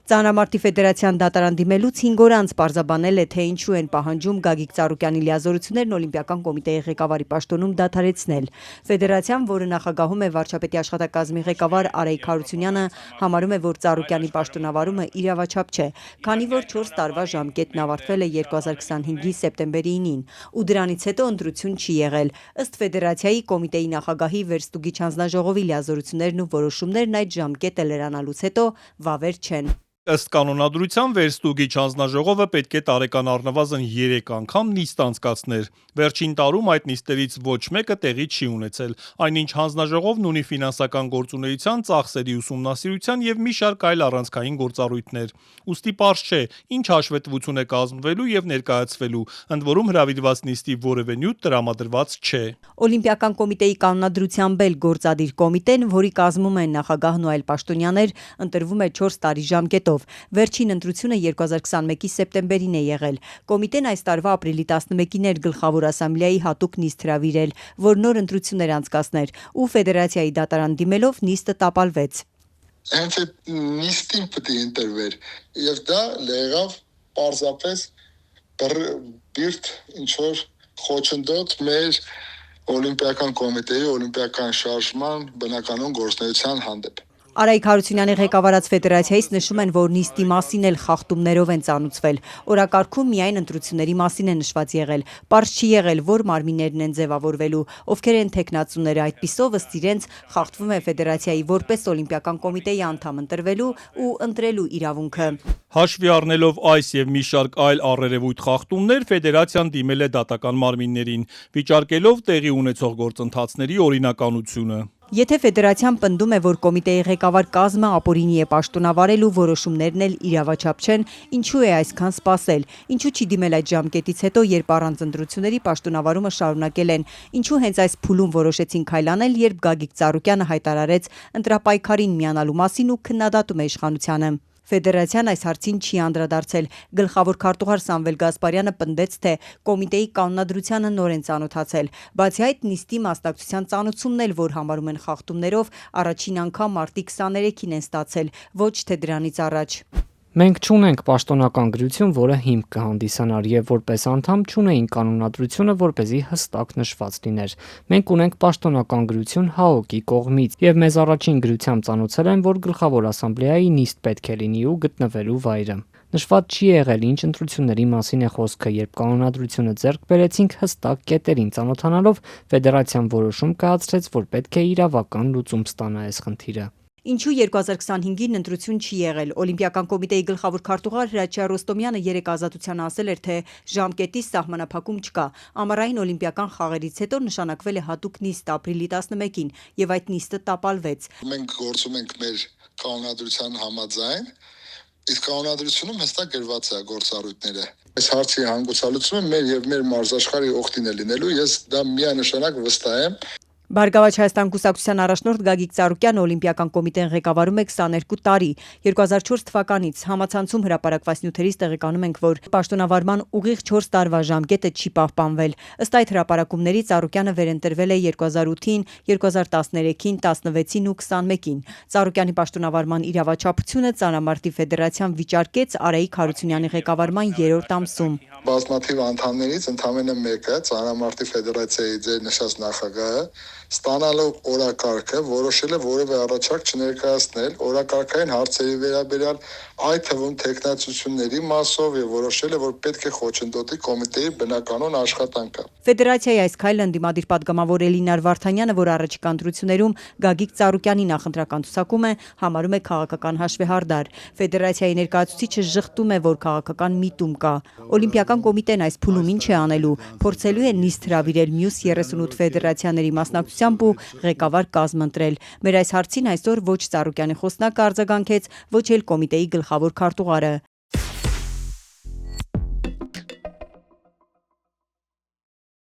Ծանրամարտի ֆեդերացիան դատարան դիմելուց 5 օր անց պարզաբանել է, թե ինչու են պահանջում Գագիկ Ծառուկյանի լիազորություններն Օլիմպիական կոմիտեի ղեկավարի պաշտոնում դադարեցնել։ Ֆեդերացիան, որը նախագահում է վարչապետի աշխատակազմի ղեկավար Արայիկ Հարությունյանը, համարում է, որ Ծառուկյանի պաշտոնավարումը իրավաչափ չէ, քանի որ 4 տարվա ժամկետն ավարտվել է 2025-ի սեպտեմբերի 9-ին, ու դրանից հետո ընտրություն չի եղել։ Ըստ ֆեդերացիայի կոմիտեի նախագահի վերստուգիչ հանձնաժողովի լիազորություններն ու որոշումներն այդ ժամկետը լրանալուց հետո վավեր չեն։ Ըստ կանոնադրության վերստուգիչ հանձնաժողովը պետք է տարեկան առնվազն 3 անգամ նիստ անցկացներ։ Վերջին տարում այդ նիստերից ոչ մեկը տեղի չի ունեցել, այնինչ հանձնաժողովն ունի ֆինանսական գործունեության, ծախսերի ուսումնասիրության եւ մի շարք այլ առանցքային գործառույթներ։ Ուստի պարզ չէ, ինչ հաշվետվություն է կազմվելու եւ ներկայացվելու, ընդ որում հրավիրված նիստի որևէ նյութ տրամադրված չէ։ Օլիմպիական կոմիտեի կանոնադրությամբ էլ գործադիր կոմիտեն, որի կազմում են նախագահն ու այլ պաշտոնյաներ, ընտրվում է 4 տարի ժամկետով։ Վերջին ընտրությունը 2021-ի սեպտեմբերին է եղել։ Կոմիտեն այս տարվա ապրիլի 11-ին էր գլխավոր ասամբլեայի հատուկ նիստ հրավիրել, որ նոր ընտրություններ անցկացներ, ու ֆեդերացիայի դատարան դիմելով նիստը տապալվեց։ Հենց այդ նիստին պետք է ընտրվեր, եւ դա եղավ պարզապես բիրտ ինչ-որ խոչընդոտ մեր Օլիմպիական կոմիտեի օլիմպիական շարժման բնականոն գործունեության հանդեպ։ Արայիկ Հարությունյանի ղեկավարած ֆեդերացիայից նշում են, որ նիստի մասին էլ խախտումներով են ծանուցվել։ Օրակարգում միայն ընտրությունների մասին է նշված եղել։ Պարզ չի եղել, որ մարմիններն են ձևավորվելու, ովքեր են թեկնածուները, այդպիսով ըստ իրենց խախտվում է ֆեդերացիայի որպես Օլիմպիական կոմիտեի անդամ ընտրվելու ու ընտրելու իրավունքը։ Հաշվի առնելով այս եւ մի շարք այլ առերևույթ խախտումներ, ֆեդերացիան դիմել է դատական մարմիններին, վիճարկելով տեղի ունեցող գործընթացների օրինականությունը։ Եթե ֆեդերացիան պնդում է, որ կոմիտեի ղեկավար կազմը ապօրինի է պաշտոնավարել ու որոշումներն էլ իրավաչափ չեն, ինչու է այսքան սպասել, ինչու չի դիմել այդ ժամկետից հետո, երբ առանց ընտրությունների պաշտոնավարումը շարունակել են, ինչու հենց այս փուլում որոշեցին քայլանել, երբ Գագիկ Ծառուկյանը հայտարարեց ընտրապայքարին միանալու մասին ու քննադատում է իշխանությանը։ Ֆեդերացիան այս հարցին չի անդրադարձել։ Գլխավոր քարտուղար Սամվել Գասպարյանը պնդեց, թե կոմիտեի կանոնադրությանը նոր են ծանոթացել։ Բացի այդ, նիստի մասնակցության ծանուցումն էլ, որ համարում են խախտումներով, առաջին անգամ մարտի 23-ին են ստացել, ոչ թե դրանից առաջ։ Մենք չունենք պաշտոնական գրություն, որը հիմք կհանդիսանար, եւ որպես անդամ չունեին կանոնադրությունը, որպեսզի հստակ նշված լիներ։ Մենք ունենք պաշտոնական գրություն ՀԱՕԿ-ի կողմից, եւ մեզ առաջին գրությամբ ծանոթացել են, որ գլխավոր ասամբլեայի նիստ պետք է լինի ու գտնվելու վայրը։ Նշված չի եղել, ինչ ընտրությունների մասին է խոսքը, երբ կանոնադրությունը ձեռք բերեցինք հստակ կետերին ծանոթանալով, ֆեդերացիան որոշում կայացրեց, որ պետք է իրավական լուծում ստանա այս խնդիրը։ Ինչու 2025-ին ընտրություն չի եղել։ Օլիմպիական կոմիտեի գլխավոր քարտուղար Հրաչյա Ռոստոմյանը երեկ Ազատությանը ասել էր, թե ժամկետի սահմանափակում չկա։ Ամառային օլիմպիական խաղերից հետո նշանակվել է հատուկ նիստ ապրիլի 11-ին, եւ այդ նիստը տապալվեց։ Մենք գործում ենք մեր կանոնադրության համաձայն, իսկ կանոնադրությունում հստակ գրված է գործառույթները։ Այս հարցի հանգուցալուծումը մեր եւ մեր մարզաշխարհի օգտին է լինելու, ես դա միանշանակ վստահ եմ։ Բարգավաճ Հայաստան կուսակցության առաջնորդ Գագիկ Ծառուկյանը Օլիմպիական կոմիտեն ղեկավարում է 22 տարի։ 2004 թվականից համացանցում հրապարակված նյութերից տեղեկանում ենք, որ պաշտոնավարման ուղիղ 4 տարվա ժամկետը չի պահպանվել։ Ըստ այդ հրապարակումների Ծառուկյանը վերընտրվել է 2008-ին, 2013-ին, 16-ին ու 21-ին։ Ծառուկյանի պաշտոնավարման իրավաչափությունը Ծանրամարտի ֆեդերացիան վիճարկեց Արայիկ Հարությունյանի ղեկավարման 3-րդ ամսում։ Բազմաթիվ անդամներից ընդամենը մեկը Ծանրամարտի ֆեդերացիայի ձեր նշած նախագահը ստանալով օրակարգը որոշել է որևէ առաջարկ չներկայացնել օրակարգային հարցերի վերաբերյալ, այդ թվում թեկնածությունների մասով, եւ որոշել է, որ պետք է խոչընդոտի կոմիտեի բնականոն աշխատանքը։ Ֆեդերացիայի այս քայլը ընդդիմադիր պատգամավոր Էլինար Վարդանյանը, որ առաջիկա ընտրություններում Գագիկ Ծառուկյանի նախընտրական ցուցակում է, համարում է քաղաքական հաշվեհարդար։ Ֆեդերացիայի ներկայացուցիչը ժխտում է, որ քաղաքական միտում կա։ Օլիմպիական կոմիտեն այս փուլում ինչ է անելու։ Փորձելու է նիստ հրավիրել մյուս 38 ֆեդերացիաների մասնակցությամբ ու ղեկավար կազմ ընտրել։ Մեր այս հարցին այսօր ոչ Ծառուկյանի խոսնակը արձագանքեց, ոչ էլ կոմիտեի գլխավոր քարտուղարը։